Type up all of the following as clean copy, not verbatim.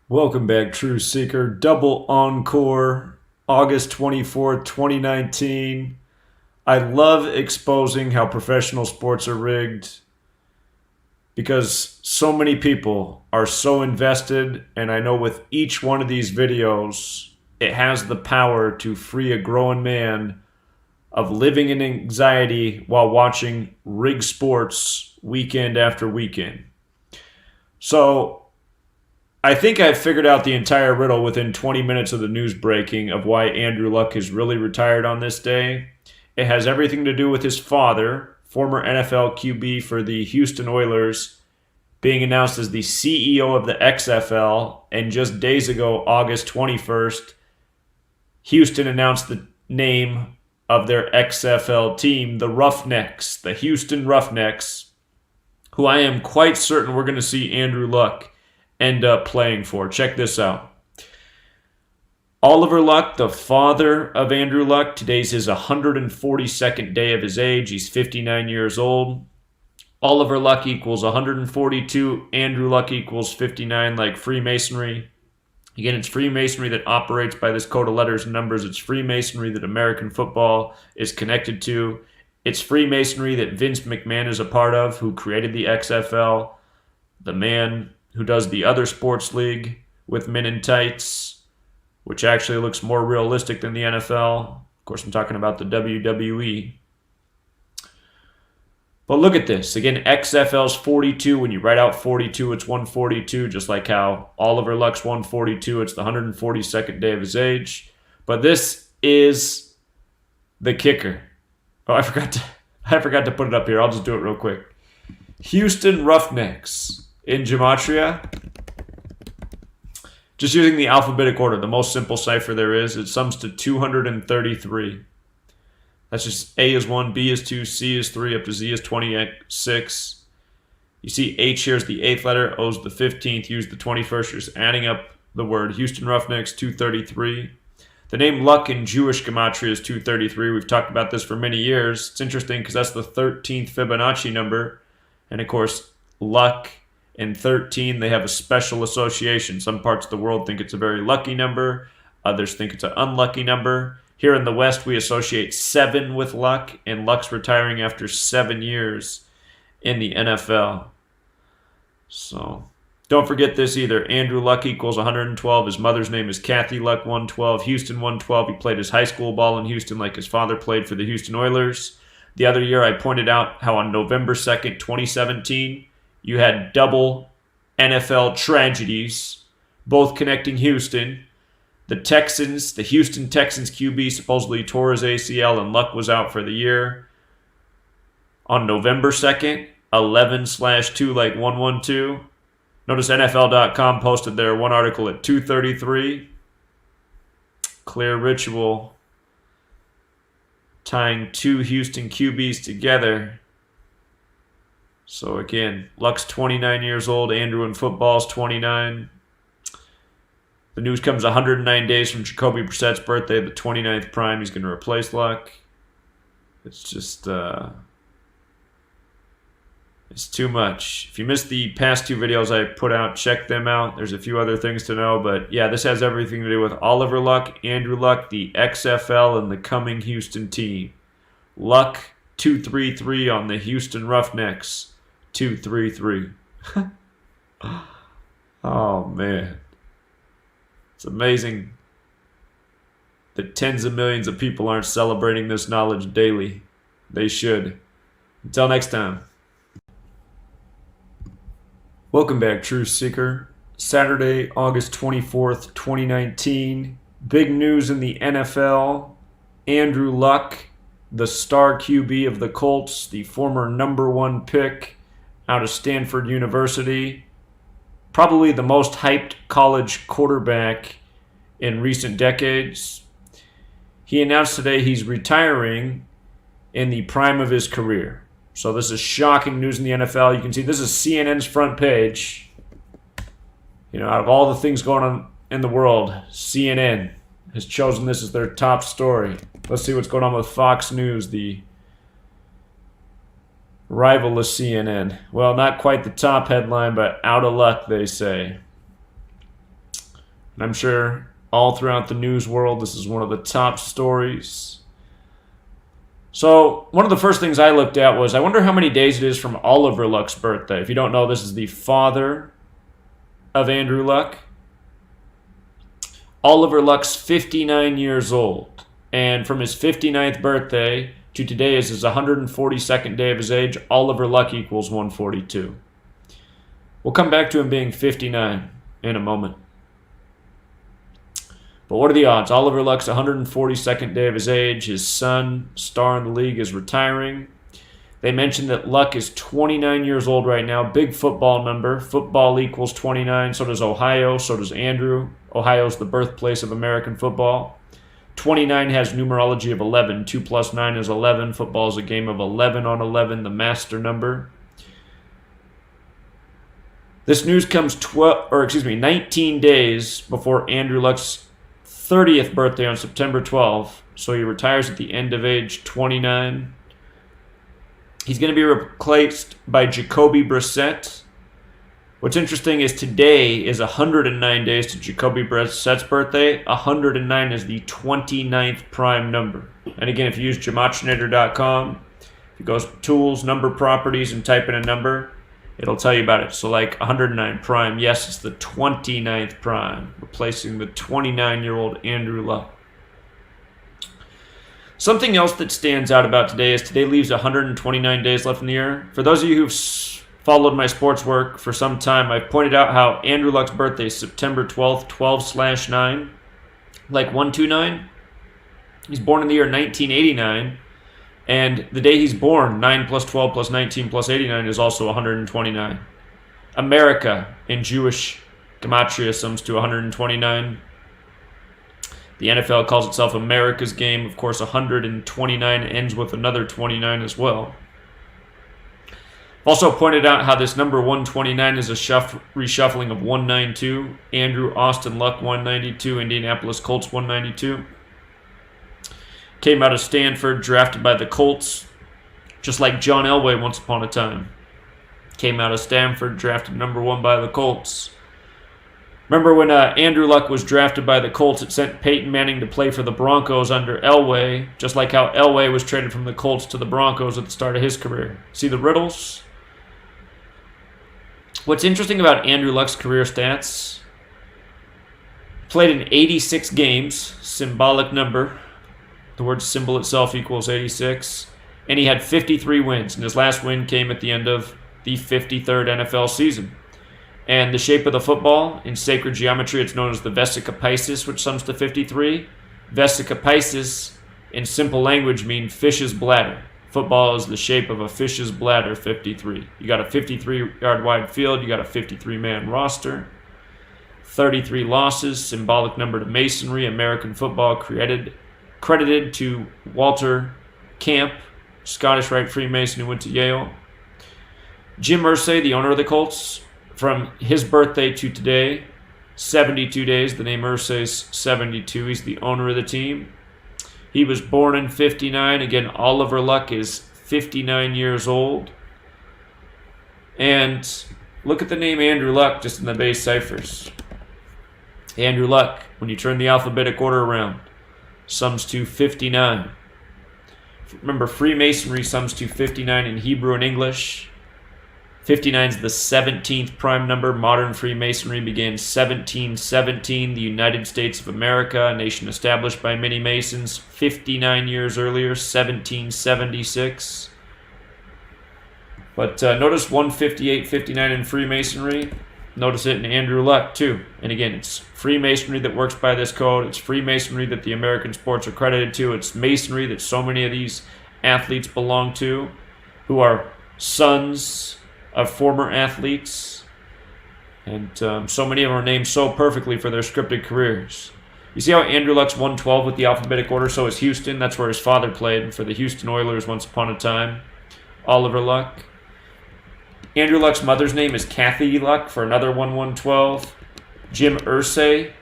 Welcome back, True Seeker. Double encore, August 24th, 2019. I love exposing how professional sports are rigged because so many people are so invested, and I know with each one of these videos, it has the power to free a grown man of living in anxiety while watching rigged sports weekend after weekend. So, I think I figured out the entire riddle within 20 minutes of the news breaking of why Andrew Luck is really retired on this day. It has everything to do with his father, former NFL QB for the Houston Oilers, being announced as the CEO of the XFL. And just days ago, August 21st, Houston announced the name of their XFL team, the Roughnecks, the Houston Roughnecks, who I am quite certain we're going to see Andrew Luck end up playing for. Check this out. Oliver Luck, the father of Andrew Luck, today's his 142nd day of his age. He's 59 years old. Oliver Luck equals 142. Andrew Luck equals 59, like Freemasonry. Again, it's Freemasonry that operates by this code of letters and numbers. It's Freemasonry that American football is connected to. It's Freemasonry that Vince McMahon is a part of, who created the XFL. The man who does the other sports league with men in tights, which actually looks more realistic than the NFL. Of course, I'm talking about the WWE. But look at this. Again, XFL's 42. When you write out 42, it's 142, just like how Oliver Luck's 142. It's the 142nd day of his age. But this is the kicker. Oh, I forgot to put it up here. I'll just do it real quick. Houston Roughnecks. In Gematria, just using the alphabetic order, the most simple cipher there is, it sums to 233. That's just A is 1, B is 2, C is 3, up to Z is 26. You see H here is the 8th letter, O is the 15th, use the 21st, you're just adding up the word. Houston Roughnecks, 233. The name Luck in Jewish Gematria is 233. We've talked about this for many years. It's interesting because that's the 13th Fibonacci number. And of course, Luck and 13, they have a special association. Some parts of the world think it's a very lucky number. Others think it's an unlucky number. Here in the West, we associate 7 with Luck, and Luck's retiring after 7 years in the NFL. So don't forget this either. Andrew Luck equals 112. His mother's name is Kathy Luck, 112. Houston, 112. He played his high school ball in Houston like his father played for the Houston Oilers. The other year, I pointed out how on November 2nd, 2017, you had double NFL tragedies, both connecting Houston. The Texans, the Houston Texans QB supposedly tore his ACL and Luck was out for the year. On November 2nd, 11/2 like 112. Notice NFL.com posted their one article at 2:33. Clear ritual tying two Houston QBs together. So again, Luck's 29 years old. Andrew in football's 29. The news comes 109 days from Jacoby Brissett's birthday, the 29th prime. He's going to replace Luck. It's just, it's too much. If you missed the past 2 videos I put out, check them out. There's a few other things to know. But yeah, this has everything to do with Oliver Luck, Andrew Luck, the XFL, and the coming Houston team. Luck 233 on the Houston Roughnecks. 233. Oh, man. It's amazing that tens of millions of people aren't celebrating this knowledge daily. They should. Until next time. Welcome back, Truth Seeker. Saturday, August 24th, 2019. Big news in the NFL. Andrew Luck, the star QB of the Colts, the former number 1 pick out of Stanford University, probably the most hyped college quarterback in recent decades. He announced today he's retiring in the prime of his career. So this is shocking news in the NFL. You can see this is CNN's front page. You know, out of all the things going on in the world, CNN has chosen this as their top story. Let's see what's going on with Fox News, the rival of CNN. Well, not quite the top headline, but out of luck, they say. And I'm sure all throughout the news world, this is one of the top stories. So one of the first things I looked at was, I wonder how many days it is from Oliver Luck's birthday. If you don't know, this is the father of Andrew Luck. Oliver Luck's 59 years old. And from his 59th birthday to today is his 142nd day of his age. Oliver Luck equals 142. We'll come back to him being 59 in a moment. But what are the odds? Oliver Luck's 142nd day of his age. His son, star in the league, is retiring. They mentioned that Luck is 29 years old right now. Big football number. Football equals 29. So does Ohio. So does Andrew. Ohio's the birthplace of American football. 29 has numerology of 11. 2 plus 9 is 11. Football is a game of 11 on 11, the master number. This news comes 19 days before Andrew Luck's 30th birthday on September 12th. So he retires at the end of age 29. He's going to be replaced by Jacoby Brissett. What's interesting is today is 109 days to Jacoby Brissett's birthday. 109 is the 29th prime number. And again, if you use gematria.com, if you go to tools, number properties, and type in a number, it'll tell you about it. So like 109 prime, yes, it's the 29th prime, replacing the 29-year-old Andrew Luck. Something else that stands out about today is today leaves 129 days left in the year. For those of you who've followed my sports work for some time, I've pointed out how Andrew Luck's birthday is September 12th, 12/9, like 129. He's born in the year 1989, and the day he's born, 9 plus 12 plus 19 plus 89, is also 129. America in Jewish gematria sums to 129. The NFL calls itself America's game. Of course, 129 ends with another 29 as well. I've also pointed out how this number 129 is a reshuffling of 192. Andrew Austin Luck 192, Indianapolis Colts 192. Came out of Stanford, drafted by the Colts, just like John Elway once upon a time. Came out of Stanford, drafted number 1 by the Colts. Remember when Andrew Luck was drafted by the Colts, it sent Peyton Manning to play for the Broncos under Elway, just like how Elway was traded from the Colts to the Broncos at the start of his career. See the riddles? What's interesting about Andrew Luck's career stats, played in 86 games, symbolic number. The word symbol itself equals 86. And he had 53 wins, and his last win came at the end of the 53rd NFL season. And the shape of the football, in sacred geometry, it's known as the Vesica Piscis, which sums to 53. Vesica Piscis, in simple language, means fish's bladder. Football is the shape of a fish's bladder, 53. You got a 53-yard wide field, you got a 53-man roster. 33 losses, symbolic number to masonry. American football credited to Walter Camp, Scottish Rite Freemason who went to Yale. Jim Irsay, the owner of the Colts, from his birthday to today, 72 days. The name Irsay's 72. He's the owner of the team. He was born in 59. Again, Oliver Luck is 59 years old. And look at the name Andrew Luck just in the base ciphers. Andrew Luck, when you turn the alphabetic order around, sums to 59. Remember, Freemasonry sums to 59 in Hebrew and English. 59 is the 17th prime number. Modern Freemasonry began 1717. The United States of America, a nation established by many Masons, 59 years earlier, 1776. But notice 158-59 in Freemasonry. Notice it in Andrew Luck, too. And again, it's Freemasonry that works by this code. It's Freemasonry that the American sports are credited to. It's Masonry that so many of these athletes belong to, who are sons of former athletes. And so many of them are named so perfectly for their scripted careers. You see how Andrew Luck's 112 with the alphabetic order? So is Houston. That's where his father played for the Houston Oilers once upon a time. Oliver Luck. Andrew Luck's mother's name is Kathy Luck for another 112. Jim Irsay,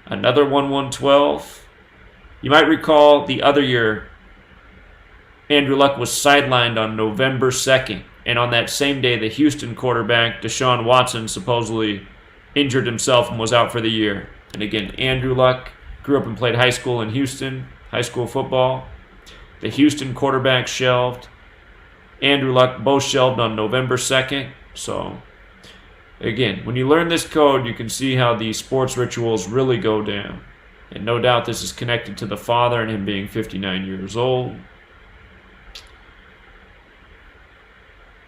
another 112. You might recall the other year, Andrew Luck was sidelined on November 2nd. And on that same day, the Houston quarterback, Deshaun Watson, supposedly injured himself and was out for the year. And again, Andrew Luck grew up and played high school in Houston, high school football. The Houston quarterback shelved. Andrew Luck both shelved on November 2nd. So, again, when you learn this code, you can see how the sports rituals really go down. And no doubt this is connected to the father and him being 59 years old.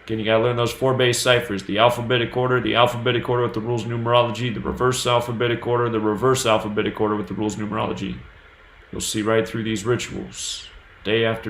Again, you got to learn those 4 base ciphers. The alphabetic order with the rules of numerology, the reverse alphabetic order with the rules of numerology. You'll see right through these rituals, day after day.